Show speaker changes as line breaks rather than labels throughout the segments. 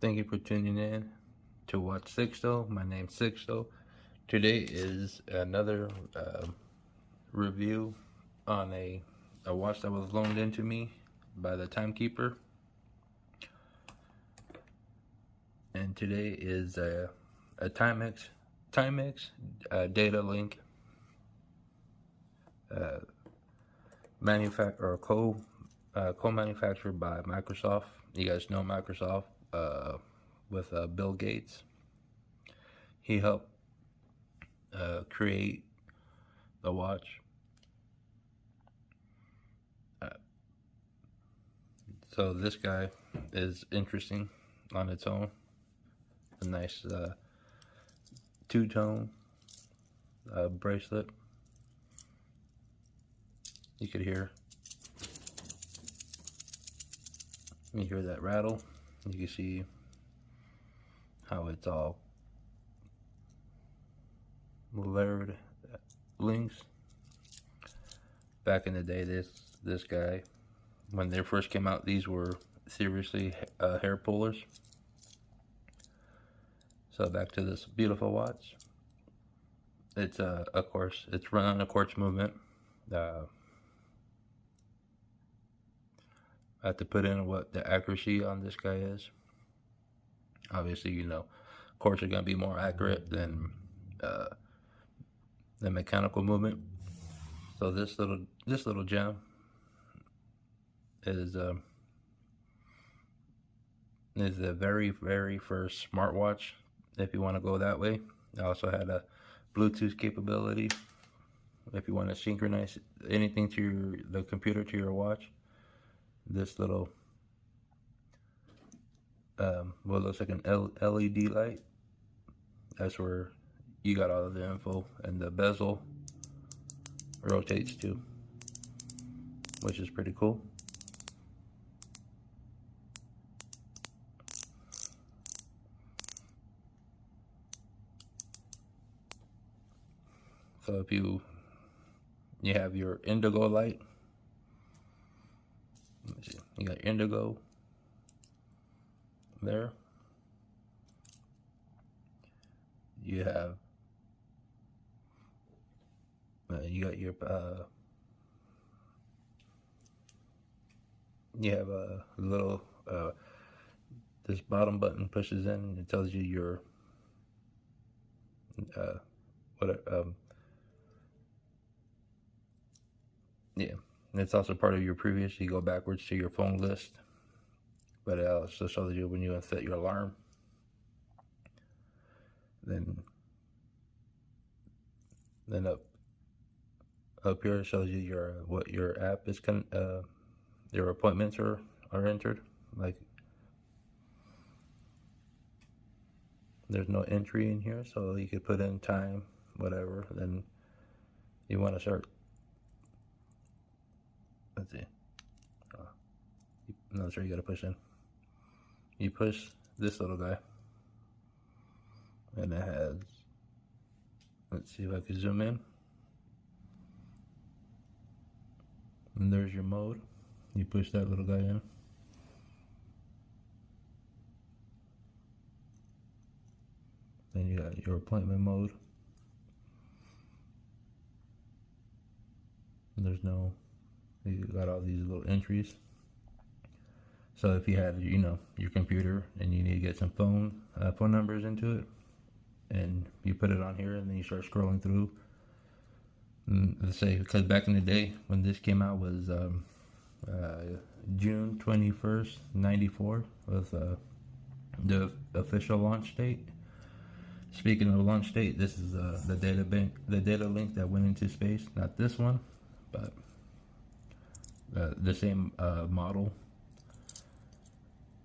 Thank you for tuning in to watch Sixto. My name's Sixto. Today is another review on a watch that was loaned into me by the Timekeeper. And today is a Timex data link co-manufactured by Microsoft. You guys know Microsoft with Bill Gates. He helped create the watch. So this guy is interesting on its own. A nice two-tone bracelet. You could hear that rattle. You can see how it's all layered links. Back in the day, this guy, when they first came out, these were seriously hair pullers. So back to this beautiful watch. It's of course, it's run on a quartz movement. I have to put in what the accuracy on this guy is. Obviously, you know, quartz are going to be more accurate than mechanical movement. So this little gem is the very first smartwatch, if you want to go that way. It also had a Bluetooth capability if you want to synchronize anything to the computer to your watch. This little what looks like an LED light, that's where you got all of the info, and the bezel rotates too, which is pretty cool. So if you have your indigo light, let me see, you got indigo there. You have you got your you have a little this bottom button pushes in and it tells you your yeah, and it's also part of your previous. You go backwards to your phone list, but it also shows you when you set your alarm. Then up here it shows you your what your app is your appointments are entered. Like there's no entry in here, so you could put in time, whatever. Then you want to start. Let's see. I'm not sure, you gotta push in. You push this little guy, and it has. Let's see if I can zoom in. And there's your mode. You push that little guy in. Then you got your appointment mode. And there's no. You got all these little entries. So if you have, you know, your computer and you need to get some phone numbers into it, and you put it on here, and then you start scrolling through. And let's say, because back in the day when this came out was June 21st, 94 was the official launch date. Speaking of launch date, this is the data link that went into space. Not this one, but the same model.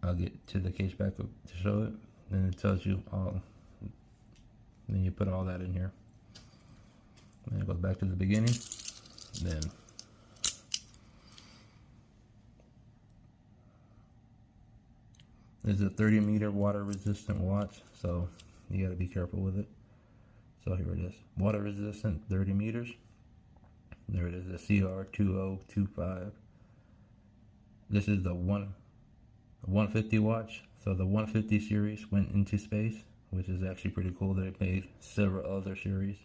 I'll get to the case back up to show it. And it tells you all. Then you put all that in here. And it goes back to the beginning. Then this is a 30-meter water resistant watch, so you got to be careful with it. So here it is, water resistant, 30 meters. There it is, the CR2025. This is the 150 watch. So the 150 series went into space, which is actually pretty cool. They made several other series,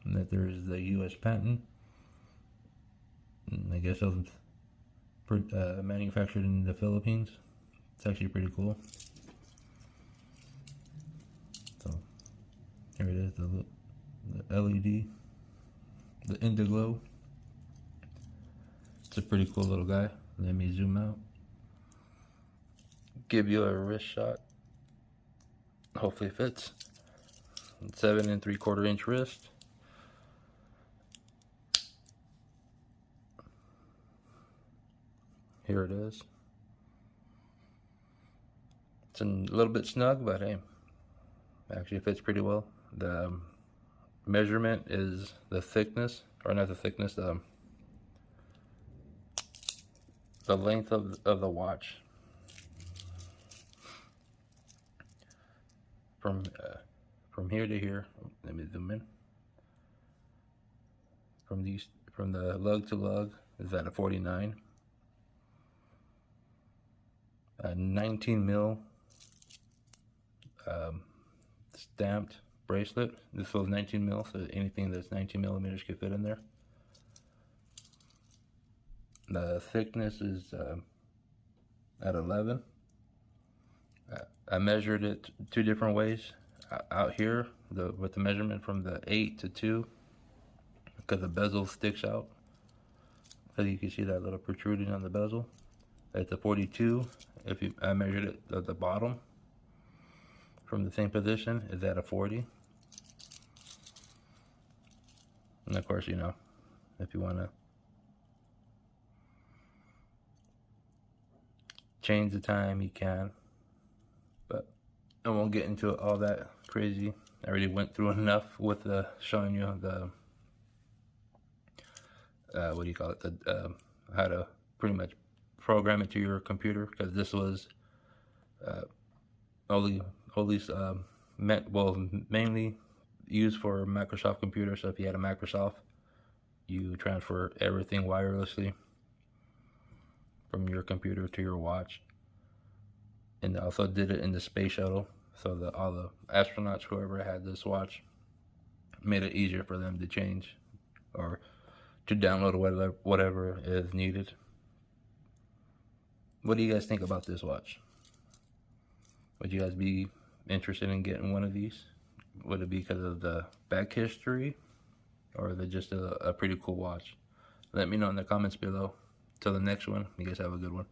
and that there is the U.S. patent. And I guess it was manufactured in the Philippines. It's actually pretty cool. So here it is, the LED, the Indiglo. It's a pretty cool little guy. Let me zoom out. Give you a wrist shot. Hopefully it fits. 7 3/4 inch wrist. Here it is. It's a little bit snug, but hey, actually it fits pretty well. The measurement is the thickness, or not the thickness, the length of the watch. From here to here, let me zoom in. From the lug to lug is at a 49. 19 mil stamped bracelet. This was 19 mil, so anything that's 19 millimeters could fit in there. The thickness is at 11. I measured it 2 different ways. Out here, with the measurement from the 8 to 2, because the bezel sticks out. So you can see that little protruding on the bezel. It's a 42. I measured it at the bottom from the same position, is at a 40. And of course, you know, if you want to change the time, you can. But I won't get into all that crazy. I already went through enough with showing you the what do you call it? How to pretty much program it to your computer, because this was mainly used for Microsoft computers. So if you had a Microsoft, you transfer everything wirelessly from your computer to your watch. And I also did it in the space shuttle, so all the astronauts, whoever had this watch, made it easier for them to change or to download whatever is needed. What do you guys think about this watch? Would you guys be interested in getting one of these? Would it be because of the back history, or is it just a pretty cool watch? Let me know in the comments below. Till the next one, you guys have a good one.